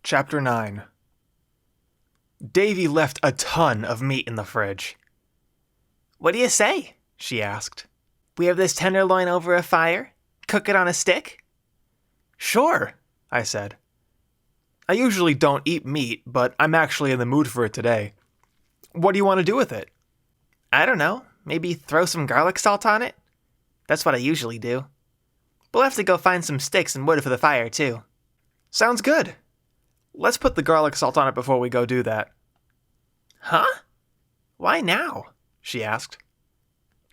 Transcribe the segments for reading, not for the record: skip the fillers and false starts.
Chapter 9. Davy left a ton of meat in the fridge. "What do you say?" she asked. "We have this tenderloin over a fire? Cook it on a stick?" Sure, I said. I usually don't eat meat, but I'm actually in the mood for it today. What do you want to do with it? I don't know. Maybe throw some garlic salt on it? That's what I usually do. We'll have to go find some sticks and wood for the fire, too. Sounds good. Let's put the garlic salt on it before we go do that. Huh? Why now? She asked.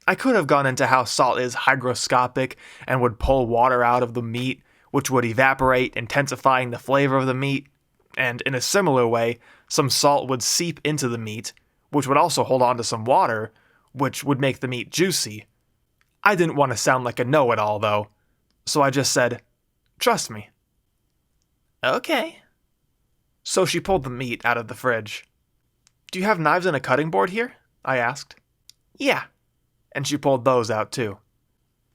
I could have gone into how salt is hygroscopic and would pull water out of the meat, which would evaporate, intensifying the flavor of the meat, and in a similar way, some salt would seep into the meat, which would also hold on to some water, which would make the meat juicy. I didn't want to sound like a know-it-all, though, so I just said, "Trust me." Okay. So she pulled the meat out of the fridge. "Do you have knives and a cutting board here?" I asked. Yeah. And she pulled those out too.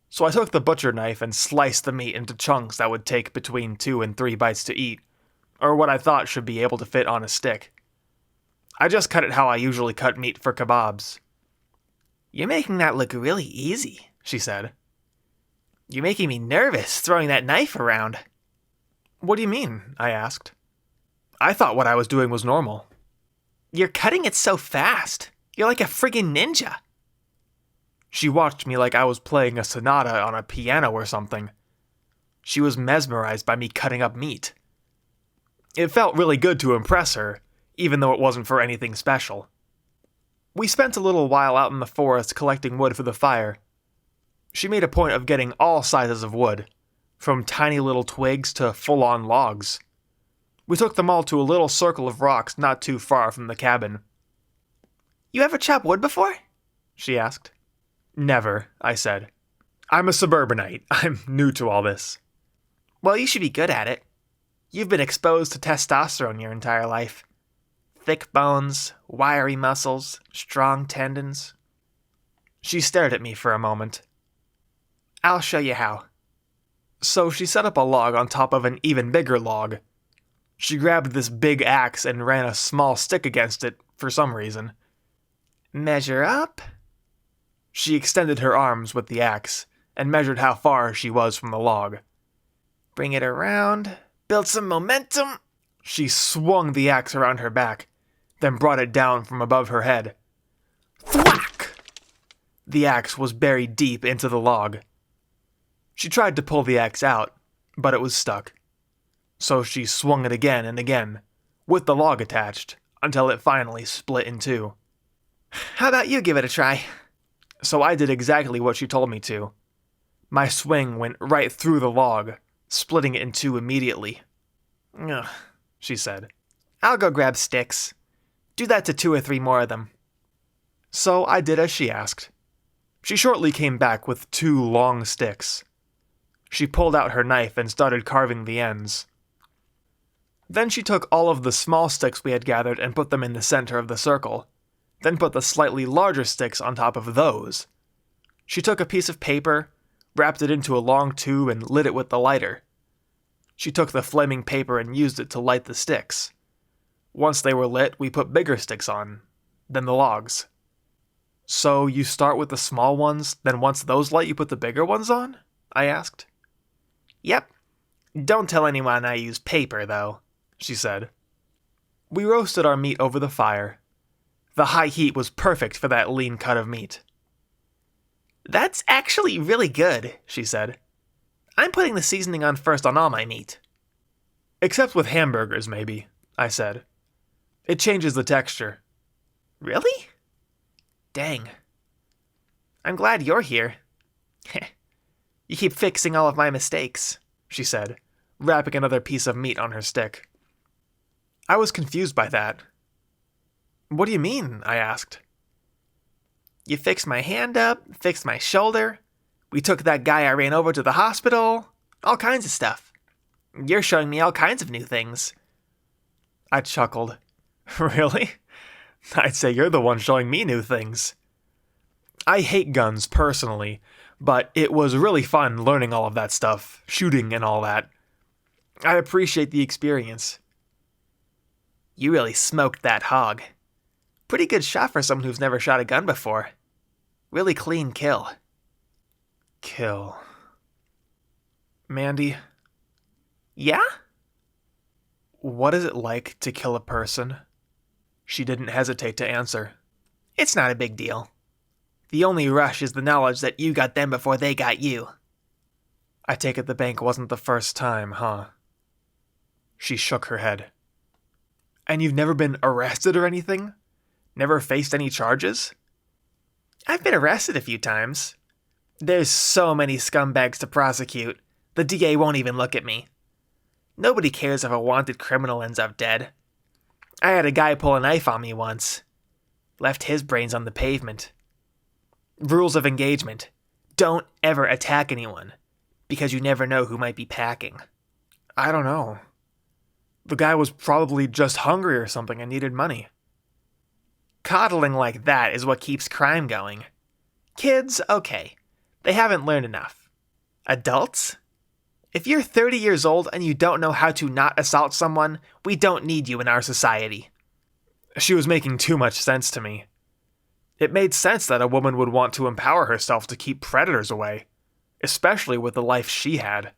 So I took the butcher knife and sliced the meat into chunks that would take between 2 and 3 bites to eat, or what I thought should be able to fit on a stick. I just cut it how I usually cut meat for kebabs. "You're making that look really easy," she said. "You're making me nervous throwing that knife around." "What do you mean?" I asked. I thought what I was doing was normal. "You're cutting it so fast. You're like a friggin' ninja." She watched me like I was playing a sonata on a piano or something. She was mesmerized by me cutting up meat. It felt really good to impress her, even though it wasn't for anything special. We spent a little while out in the forest collecting wood for the fire. She made a point of getting all sizes of wood, from tiny little twigs to full-on logs. We took them all to a little circle of rocks not too far from the cabin. "You ever chop wood before?" she asked. "Never," I said. "I'm a suburbanite. I'm new to all this." "Well, you should be good at it. You've been exposed to testosterone your entire life. Thick bones, wiry muscles, strong tendons." She stared at me for a moment. "I'll show you how." So she set up a log on top of an even bigger log. She grabbed this big axe and ran a small stick against it for some reason. "Measure up." She extended her arms with the axe and measured how far she was from the log. "Bring it around. Build some momentum." She swung the axe around her back, then brought it down from above her head. Thwack! The axe was buried deep into the log. She tried to pull the axe out, but it was stuck. So she swung it again and again, with the log attached, until it finally split in two. "How about you give it a try?" So I did exactly what she told me to. My swing went right through the log, splitting it in two immediately. "Ugh," she said. "I'll go grab sticks. Do that to 2 or 3 more of them." So I did as she asked. She shortly came back with 2 long sticks. She pulled out her knife and started carving the ends. Then she took all of the small sticks we had gathered and put them in the center of the circle, then put the slightly larger sticks on top of those. She took a piece of paper, wrapped it into a long tube, and lit it with the lighter. She took the flaming paper and used it to light the sticks. Once they were lit, we put bigger sticks on, then the logs. "So you start with the small ones, then once those light you put the bigger ones on?" I asked. "Yep. Don't tell anyone I use paper, though," she said. We roasted our meat over the fire. The high heat was perfect for that lean cut of meat. "That's actually really good," she said. "I'm putting the seasoning on first on all my meat." "Except with hamburgers, maybe," I said. "It changes the texture." "Really? Dang. I'm glad you're here. You keep fixing all of my mistakes," she said, wrapping another piece of meat on her stick. I was confused by that. "What do you mean?" I asked. "You fixed my hand up, fixed my shoulder. We took that guy I ran over to the hospital. All kinds of stuff. You're showing me all kinds of new things." I chuckled. "Really? I'd say you're the one showing me new things." I hate guns personally, but it was really fun learning all of that stuff, shooting and all that. I appreciate the experience. You really smoked that hog. Pretty good shot for someone who's never shot a gun before. Really clean kill. Kill. Mandy, Yeah? what is it like to kill a person? She didn't hesitate to answer. It's not a big deal. The only rush is the knowledge that you got them before they got you. I take it the bank wasn't the first time, huh? She shook her head. And you've never been arrested or anything? Never faced any charges? I've been arrested a few times. There's so many scumbags to prosecute, the DA won't even look at me. Nobody cares if a wanted criminal ends up dead. I had a guy pull a knife on me once. Left his brains on the pavement. Rules of engagement. Don't ever attack anyone, because you never know who might be packing. I don't know. The guy was probably just hungry or something and needed money. Coddling like that is what keeps crime going. Kids, okay. They haven't learned enough. Adults? If you're 30 years old and you don't know how to not assault someone, we don't need you in our society. She was making too much sense to me. It made sense that a woman would want to empower herself to keep predators away, especially with the life she had.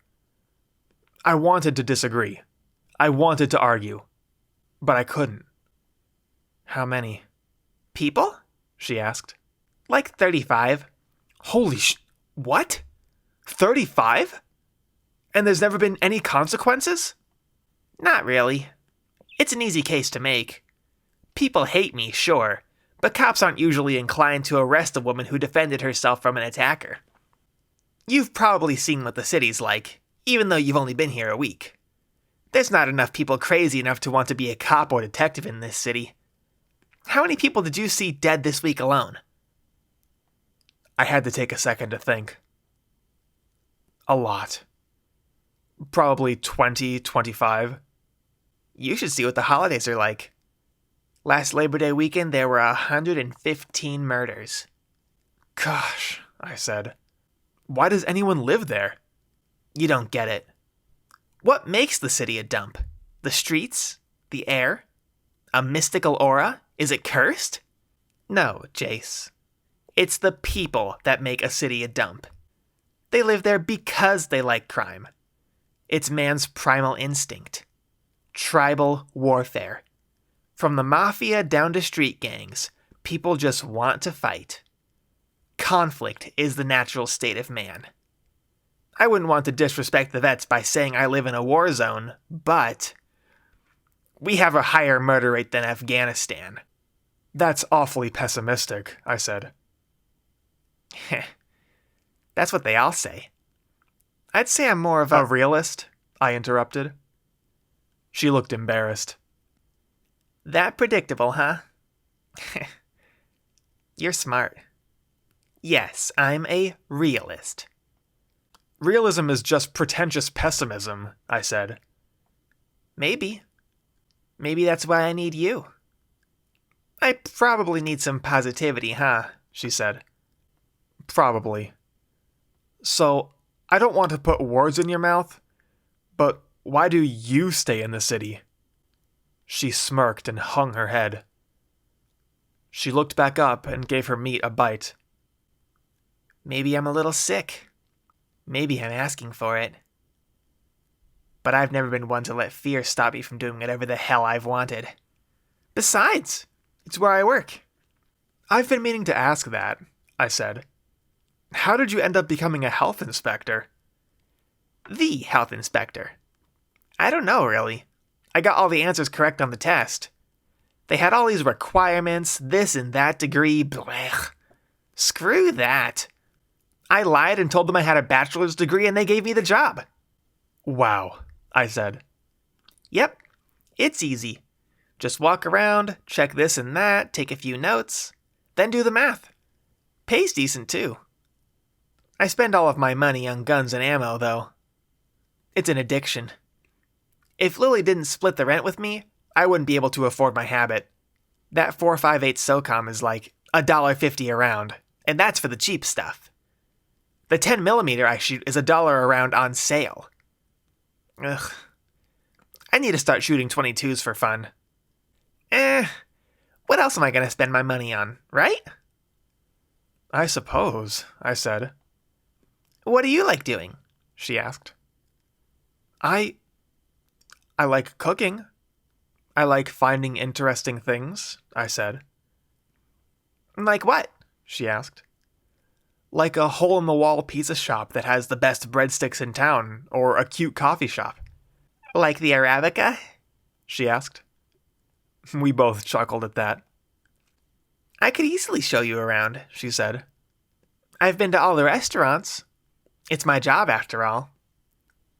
I wanted to disagree. I wanted to argue. But I couldn't. How many? People? She asked. Like 35. Holy what? 35? And there's never been any consequences? Not really. It's an easy case to make. People hate me, sure, but cops aren't usually inclined to arrest a woman who defended herself from an attacker. You've probably seen what the city's like, even though you've only been here a week. There's not enough people crazy enough to want to be a cop or detective in this city. How many people did you see dead this week alone? I had to take a second to think. A lot. Probably 20, 25. You should see what the holidays are like. Last Labor Day weekend, there were 115 murders. Gosh, I said. Why does anyone live there? You don't get it. What makes the city a dump? The streets? The air? A mystical aura? Is it cursed? No, Jace. It's the people that make a city a dump. They live there because they like crime. It's man's primal instinct. Tribal warfare. From the mafia down to street gangs, people just want to fight. Conflict is the natural state of man. I wouldn't want to disrespect the vets by saying I live in a war zone, but we have a higher murder rate than Afghanistan. That's awfully pessimistic, I said. That's what they all say. I'd say I'm more of a realist, I interrupted. She looked embarrassed. That predictable, huh? You're smart. Yes, I'm a realist. Realism is just pretentious pessimism, I said. Maybe. Maybe that's why I need you. I probably need some positivity, huh? She said. Probably. So, I don't want to put words in your mouth, but why do you stay in the city? She smirked and hung her head. She looked back up and gave her meat a bite. Maybe I'm a little sick. Maybe I'm asking for it. But I've never been one to let fear stop me from doing whatever the hell I've wanted. Besides, it's where I work. I've been meaning to ask that, I said. How did you end up becoming a health inspector? The health inspector. I don't know, really. I got all the answers correct on the test. They had all these requirements, this and that degree, blech. Screw that. I lied and told them I had a bachelor's degree and they gave me the job. Wow, I said. Yep, it's easy. Just walk around, check this and that, take a few notes, then do the math. Pays decent, too. I spend all of my money on guns and ammo, though. It's an addiction. If Lily didn't split the rent with me, I wouldn't be able to afford my habit. That 4.58 SOCOM is like $1.50 a round, and that's for the cheap stuff. The 10mm I shoot is $1 a round on sale. Ugh. I need to start shooting 22s for fun. What else am I going to spend my money on, right? I suppose, I said. What do you like doing? She asked. I like cooking. I like finding interesting things, I said. Like what? She asked. Like a hole-in-the-wall pizza shop that has the best breadsticks in town, or a cute coffee shop. Like the Arabica? She asked. We both chuckled at that. I could easily show you around, she said. I've been to all the restaurants. It's my job, after all.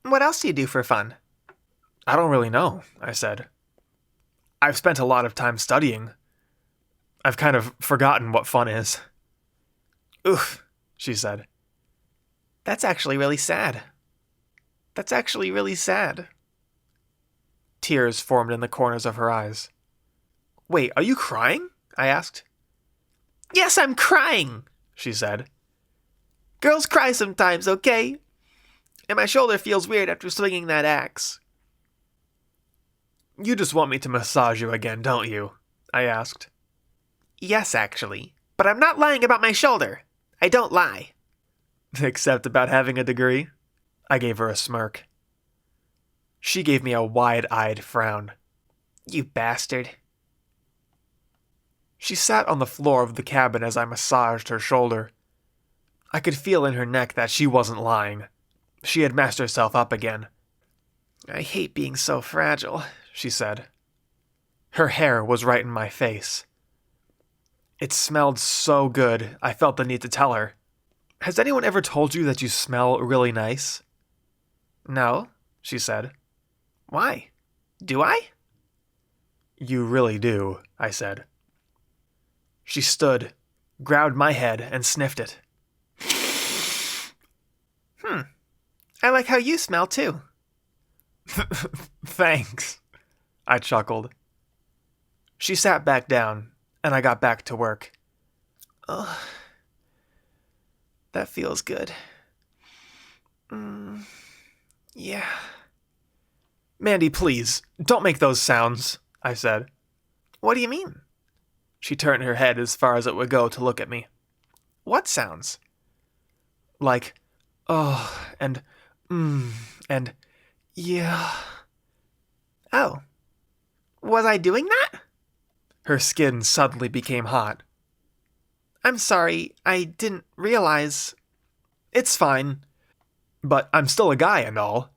What else do you do for fun? I don't really know, I said. I've spent a lot of time studying. I've kind of forgotten what fun is. Oof, she said. That's actually really sad. Tears formed in the corners of her eyes. Wait, are you crying? I asked. Yes, I'm crying, she said. Girls cry sometimes, okay? And my shoulder feels weird after swinging that axe. You just want me to massage you again, don't you? I asked. Yes, actually. But I'm not lying about my shoulder. I don't lie. Except about having a degree? I gave her a smirk. She gave me a wide-eyed frown. You bastard. She sat on the floor of the cabin as I massaged her shoulder. I could feel in her neck that she wasn't lying. She had messed herself up again. I hate being so fragile, she said. Her hair was right in my face. It smelled so good, I felt the need to tell her. Has anyone ever told you that you smell really nice? No, she said. Why? Do I? You really do, I said. She stood, grabbed my head, and sniffed it. I like how you smell, too. Thanks, I chuckled. She sat back down, and I got back to work. Oh, that feels good. Yeah. Mandy, please, don't make those sounds, I said. What do you mean? She turned her head as far as it would go to look at me. What sounds? Like, oh, and yeah. Oh. Was I doing that? Her skin suddenly became hot. I'm sorry, I didn't realize. It's fine. But I'm still a guy and all.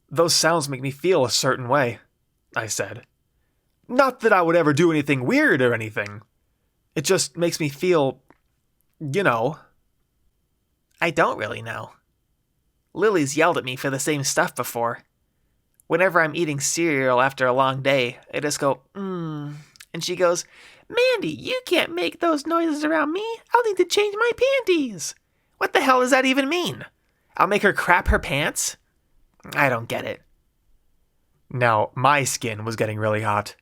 Those sounds make me feel a certain way, I said. Not that I would ever do anything weird or anything. It just makes me feel, you know. I don't really know. Lily's yelled at me for the same stuff before. Whenever I'm eating cereal after a long day, I just go, and she goes, Mandy, you can't make those noises around me. I'll need to change my panties. What the hell does that even mean? I'll make her crap her pants? I don't get it. Now, my skin was getting really hot.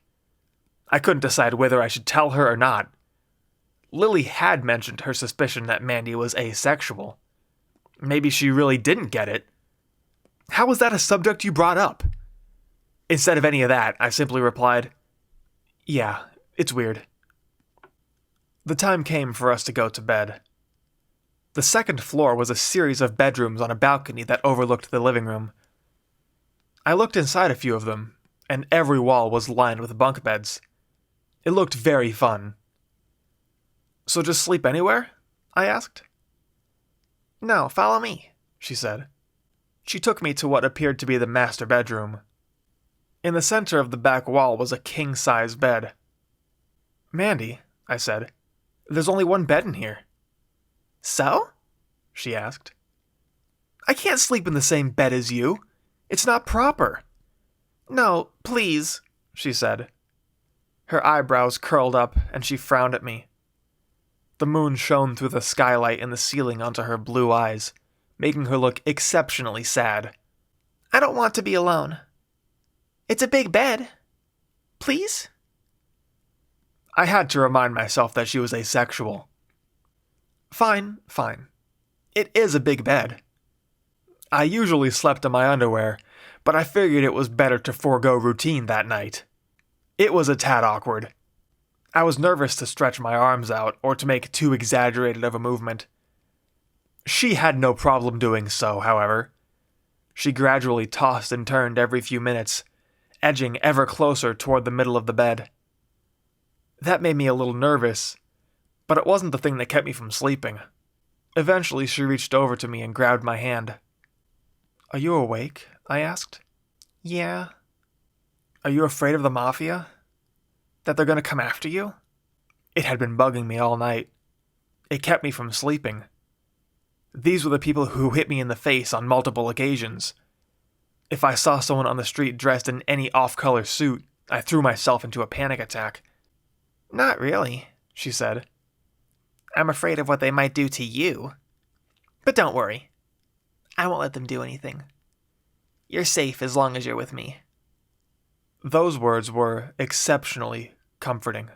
I couldn't decide whether I should tell her or not. Lily had mentioned her suspicion that Mandy was asexual. Maybe she really didn't get it. How was that a subject you brought up? Instead of any of that, I simply replied, Yeah, it's weird. The time came for us to go to bed. The second floor was a series of bedrooms on a balcony that overlooked the living room. I looked inside a few of them, and every wall was lined with bunk beds. It looked very fun. So just sleep anywhere? I asked. No, follow me, she said. She took me to what appeared to be the master bedroom. In the center of the back wall was a king-size bed. Mandy, I said, there's only one bed in here. So? She asked. I can't sleep in the same bed as you. It's not proper. No, please, she said. Her eyebrows curled up, and she frowned at me. The moon shone through the skylight in the ceiling onto her blue eyes, making her look exceptionally sad. I don't want to be alone. It's a big bed. Please? I had to remind myself that she was asexual. Fine. It is a big bed. I usually slept in my underwear, but I figured it was better to forego routine that night. It was a tad awkward. I was nervous to stretch my arms out or to make too exaggerated of a movement. She had no problem doing so, however. She gradually tossed and turned every few minutes, edging ever closer toward the middle of the bed. That made me a little nervous, but it wasn't the thing that kept me from sleeping. Eventually, she reached over to me and grabbed my hand. "Are you awake?" I asked. Yeah. "Are you afraid of the Mafia? That they're going to come after you?" It had been bugging me all night. It kept me from sleeping. These were the people who hit me in the face on multiple occasions. If I saw someone on the street dressed in any off-color suit, I threw myself into a panic attack. Not really, she said. I'm afraid of what they might do to you. But don't worry. I won't let them do anything. You're safe as long as you're with me. Those words were exceptionally comforting.